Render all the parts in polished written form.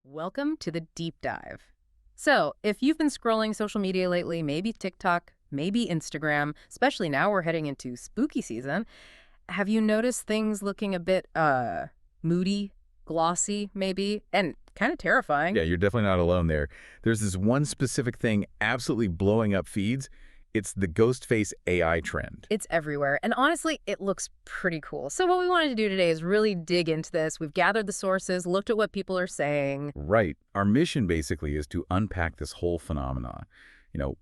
Welcome to the deep dive. So, if you've been scrolling social media lately, maybe TikTok, maybe Instagram, especially now we're heading into spooky season, have you noticed things looking a bit, moody, glossy, maybe, and kind of terrifying? Yeah, you're definitely not alone there. There's this one specific thing absolutely blowing up feeds. It's the Ghostface AI trend. It's everywhere, and honestly, it looks pretty cool. So what we wanted to do today is really dig into this. We've gathered the sources, looked at what people are saying. Right. Our mission basically is to unpack this whole phenomenon.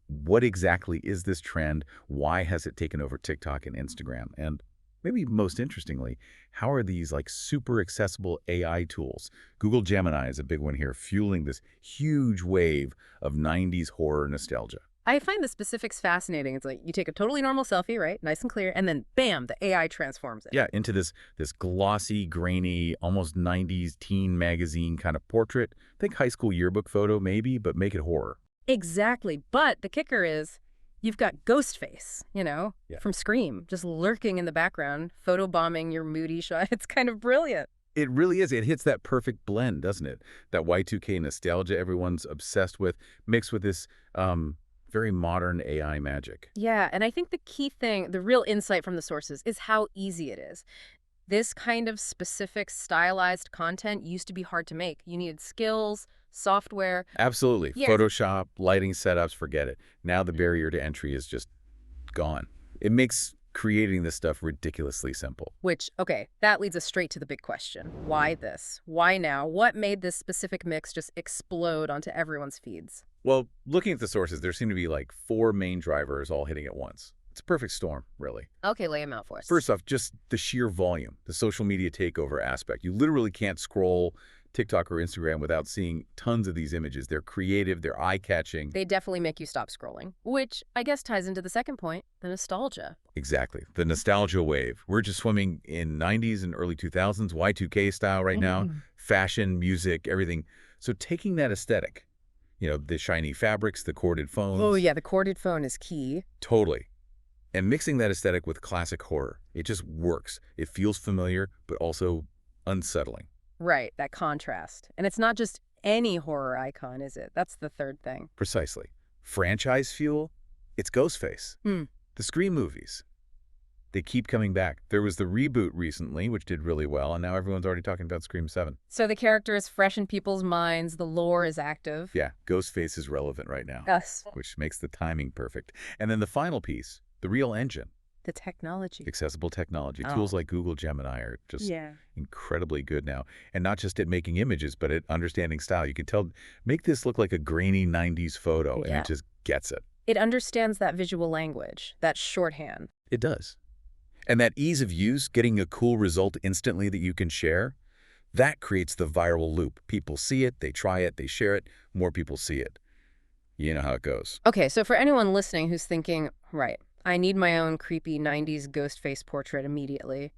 What exactly is this trend? Why has it taken over TikTok and Instagram? And maybe most interestingly, how are these like super accessible AI tools? Google Gemini is a big one here, fueling this huge wave of 90s horror nostalgia. I find the specifics fascinating. It's like you take a totally normal selfie, right? Nice and clear, and then bam, the AI transforms it. Yeah, into this glossy, grainy, almost 90s teen magazine kind of portrait. Think high school yearbook photo maybe, but make it horror. Exactly. But the kicker is you've got Ghostface, Yeah. from Scream, just lurking in the background, photobombing your moody shot. It's kind of brilliant. It really is. It hits that perfect blend, doesn't it? That Y2K nostalgia everyone's obsessed with, mixed with this very modern AI magic. Yeah, and I think the key thing, the real insight from the sources, is how easy it is. This kind of specific stylized content used to be hard to make. You needed skills, software. Absolutely. Yeah. Photoshop, lighting setups, forget it. Now the barrier to entry is just gone. It makes creating this stuff ridiculously simple. Which, okay, that leads us straight to the big question. Why this? Why now? What made this specific mix just explode onto everyone's feeds? Well, looking at the sources, there seem to be like four main drivers all hitting at once. It's a perfect storm, really. Okay, lay them out for us. First off, just the sheer volume, the social media takeover aspect. You literally can't scroll TikTok or Instagram without seeing tons of these images. They're creative, they're eye-catching. They definitely make you stop scrolling, which I guess ties into the second point, the nostalgia. Exactly. The nostalgia wave. We're just swimming in 90s and early 2000s, Y2K style right now, fashion, music, everything. So taking that aesthetic, the shiny fabrics, the corded phones. Oh, yeah, the corded phone is key. Totally. And mixing that aesthetic with classic horror, it just works. It feels familiar, but also unsettling. Right, that contrast. And it's not just any horror icon, is it? That's the third thing. Precisely. Franchise fuel? It's Ghostface. The Scream movies. They keep coming back. There was the reboot recently, which did really well, and now everyone's already talking about Scream 7. So the character is fresh in people's minds, the lore is active. Yeah, Ghostface is relevant right now, Us. which makes the timing perfect. And then the final piece, the real engine, The technology. accessible technology. Oh. Tools like Google Gemini are just Yeah. incredibly good now. And not just at making images, but at understanding style. You can tell, make this look like a grainy 90s photo, and Yeah. it just gets it. It understands that visual language, that shorthand. It does. And that ease of use, getting a cool result instantly that you can share, that creates the viral loop. People see it, they try it, they share it, more people see it. You know how it goes. Okay, so for anyone listening who's thinking, right, I need my own creepy 90s ghost face portrait immediately.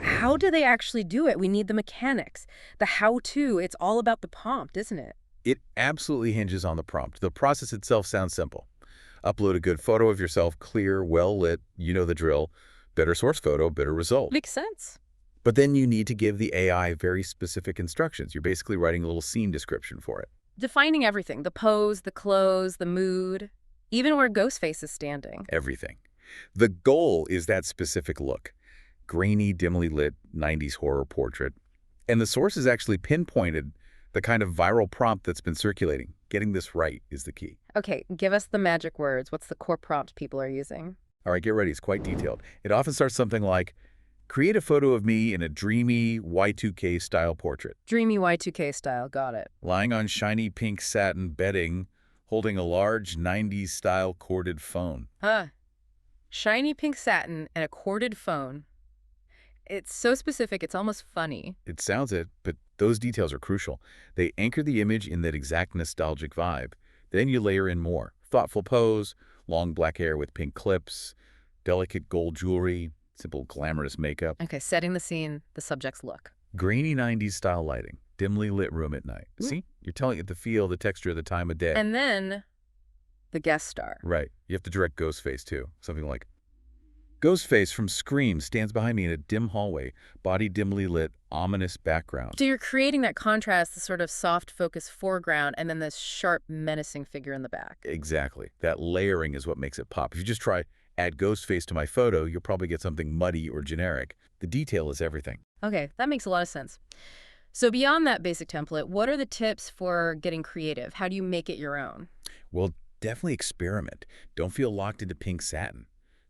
How do they actually do it? We need the mechanics, the how-to. It's all about the prompt, isn't it? It absolutely hinges on the prompt. The process itself sounds simple. Upload a good photo of yourself, clear, well-lit, you know the drill. Better source photo, better result. Makes sense. But then you need to give the AI very specific instructions. You're basically writing a little scene description for it. Defining everything, the pose, the clothes, the mood, even where Ghostface is standing. Everything. The goal is that specific look. Grainy, dimly lit 90s horror portrait. And the source is actually pinpointed the kind of viral prompt that's been circulating. Getting this right is the key. Okay, give us the magic words. What's the core prompt people are using? All right, get ready. It's quite detailed. It often starts something like, create a photo of me in a dreamy Y2K style portrait. Dreamy Y2K style, got it. Lying on shiny pink satin bedding, holding a large 90s style corded phone. Huh. Shiny pink satin and a corded phone. It's so specific, it's almost funny. It sounds it, but those details are crucial. They anchor the image in that exact nostalgic vibe. Then you layer in more. Thoughtful pose, long black hair with pink clips, delicate gold jewelry, simple glamorous makeup. Okay, setting the scene, the subject's look. Grainy 90s style lighting, dimly lit room at night. See? You're telling it the feel, the texture, the time of day. And then the guest star. Right. You have to direct Ghostface too. Something like, Ghostface from Scream stands behind me in a dim hallway, body dimly lit, ominous background. So you're creating that contrast, the sort of soft focus foreground, and then this sharp, menacing figure in the back. Exactly. That layering is what makes it pop. If you just try add Ghostface to my photo, you'll probably get something muddy or generic. The detail is everything. Okay, that makes a lot of sense. So beyond that basic template, what are the tips for getting creative? How do you make it your own? Well, definitely experiment. Don't feel locked into pink satin,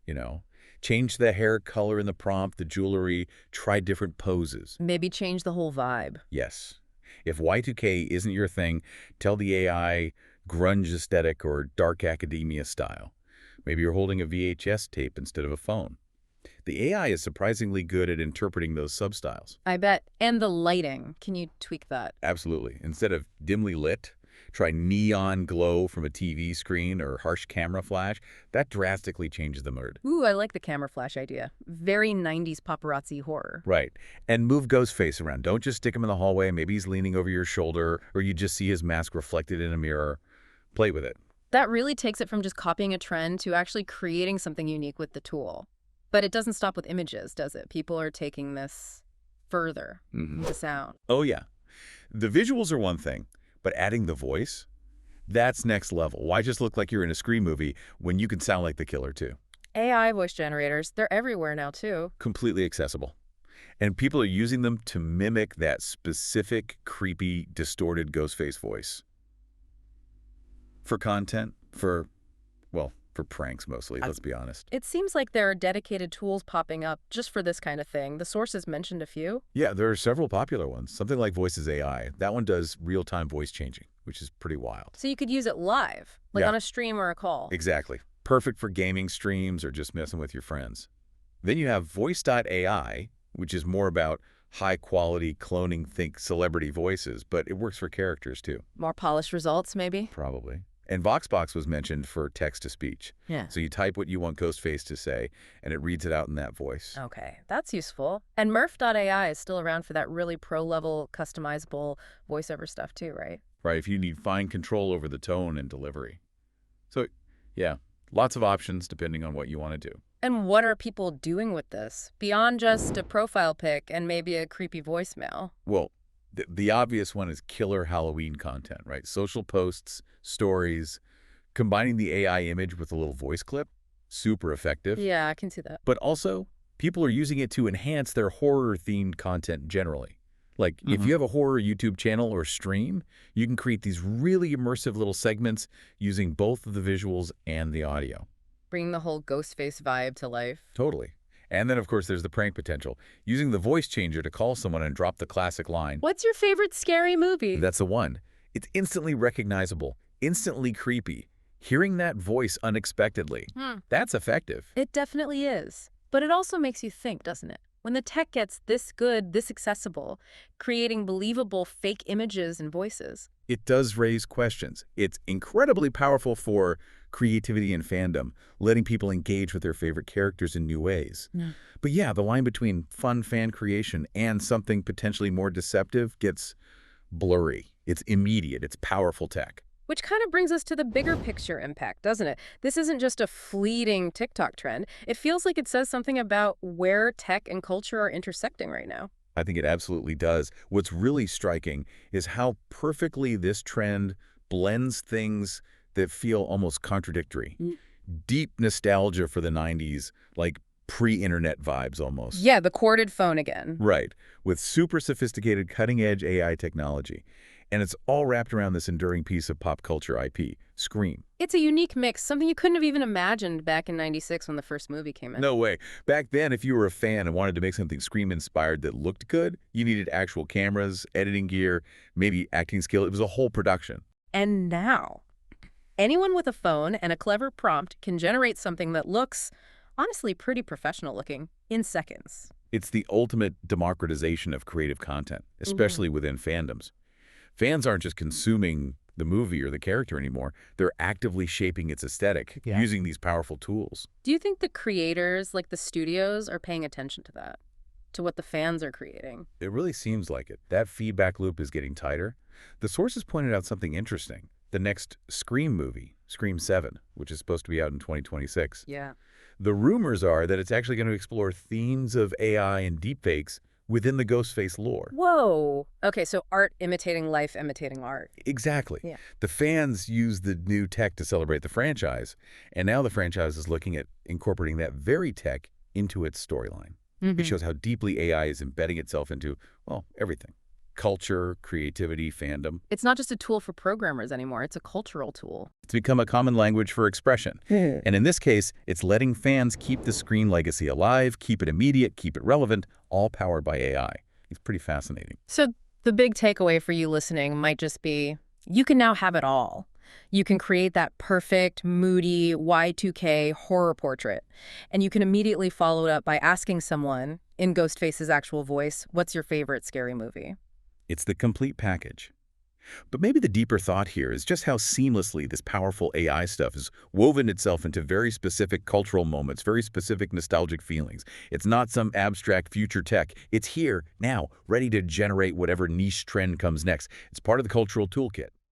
you know. Change the hair color in the prompt, the jewelry, try different poses. Maybe change the whole vibe. Yes. If Y2K isn't your thing, tell the AI grunge aesthetic or dark academia style. Maybe you're holding a VHS tape instead of a phone. The AI is surprisingly good at interpreting those substyles. I bet. And the lighting. Can you tweak that? Absolutely. Instead of dimly lit, try neon glow from a TV screen or harsh camera flash. That drastically changes the mood. Ooh, I like the camera flash idea. Very 90s paparazzi horror. Right. And move Ghostface around. Don't just stick him in the hallway. Maybe he's leaning over your shoulder, or you just see his mask reflected in a mirror. Play with it. That really takes it from just copying a trend to actually creating something unique with the tool. But it doesn't stop with images, does it? People are taking this further into sound. Oh, yeah. The visuals are one thing, but adding the voice, that's next level. Why just look like you're in a Scream movie when you can sound like the killer, too? AI voice generators, they're everywhere now, too. Completely accessible. And people are using them to mimic that specific, creepy, distorted Ghostface voice. For content, well, for pranks mostly, let's be honest. It seems like there are dedicated tools popping up just for this kind of thing. The sources mentioned a few. Yeah, there are several popular ones. Something like Voices AI. That one does real-time voice changing, which is pretty wild. So you could use it live, like Yeah. on a stream or a call. Exactly. Perfect for gaming streams or just messing with your friends. Then you have Voice.ai, which is more about high-quality cloning think celebrity voices, but it works for characters too. More polished results, maybe? Probably. And Voxbox was mentioned for text-to-speech. Yeah. So you type what you want Ghostface to say, and it reads it out in that voice. Okay, that's useful. And Murph.ai is still around for that really pro-level, customizable voiceover stuff too, right? Right, if you need fine control over the tone and delivery. So, yeah, lots of options depending on what you want to do. And what are people doing with this? Beyond just a profile pic and maybe a creepy voicemail. Well, the obvious one is killer Halloween content, right? Social posts, stories, combining the AI image with a little voice clip, super effective. Yeah, I can see that. But also, people are using it to enhance their horror-themed content generally. Like, if you have a horror YouTube channel or stream, you can create these really immersive little segments using both of the visuals and the audio. Bringing the whole Ghostface vibe to life. Totally. And then, of course, there's the prank potential. Using the voice changer to call someone and drop the classic line. What's your favorite scary movie? That's the one. It's instantly recognizable, instantly creepy. Hearing that voice unexpectedly, that's effective. It definitely is. But it also makes you think, doesn't it? When the tech gets this good, this accessible, creating believable fake images and voices. It does raise questions. It's incredibly powerful for creativity and fandom, letting people engage with their favorite characters in new ways. But yeah, the line between fun fan creation and something potentially more deceptive gets blurry. It's immediate. It's powerful tech. Which kind of brings us to the bigger picture impact, doesn't it? This isn't just a fleeting TikTok trend. It feels like it says something about where tech and culture are intersecting right now. I think it absolutely does. What's really striking is how perfectly this trend blends things that feel almost contradictory. Deep nostalgia for the 90s, like pre-internet vibes almost. Yeah, the corded phone again. Right, with super sophisticated cutting-edge AI technology. And it's all wrapped around this enduring piece of pop culture IP, Scream. It's a unique mix, something you couldn't have even imagined back in '96 when the first movie came in. No way. Back then, if you were a fan and wanted to make something Scream-inspired that looked good, you needed actual cameras, editing gear, maybe acting skill. It was a whole production. And now, anyone with a phone and a clever prompt can generate something that looks, honestly, pretty professional looking in seconds. It's the ultimate democratization of creative content, especially within fandoms. Fans aren't just consuming the movie or the character anymore. They're actively shaping its aesthetic using these powerful tools. Do you think the creators, like the studios, are paying attention to that? To what the fans are creating? It really seems like it. That feedback loop is getting tighter. The sources pointed out something interesting. The next Scream movie, Scream 7, which is supposed to be out in 2026. Yeah. The rumors are that it's actually going to explore themes of AI and deepfakes within the Ghostface lore. Whoa. Okay, so art imitating life, imitating art. Exactly. Yeah. The fans use the new tech to celebrate the franchise, and now the franchise is looking at incorporating that very tech into its storyline. It Hmm. shows how deeply AI is embedding itself into, well, everything. Culture, creativity, fandom. It's not just a tool for programmers anymore, it's a cultural tool. It's become a common language for expression. Mhm. And in this case, it's letting fans keep the screen legacy alive, keep it immediate, keep it relevant, all powered by AI. It's pretty fascinating. So the big takeaway for you listening might just be you can now have it all. You can create that perfect, moody Y2K horror portrait, and you can immediately follow it up by asking someone in Ghostface's actual voice, what's your favorite scary movie? It's the complete package. But maybe the deeper thought here is just how seamlessly this powerful AI stuff has woven itself into very specific cultural moments, very specific nostalgic feelings. It's not some abstract future tech. It's here, now, ready to generate whatever niche trend comes next. It's part of the cultural toolkit.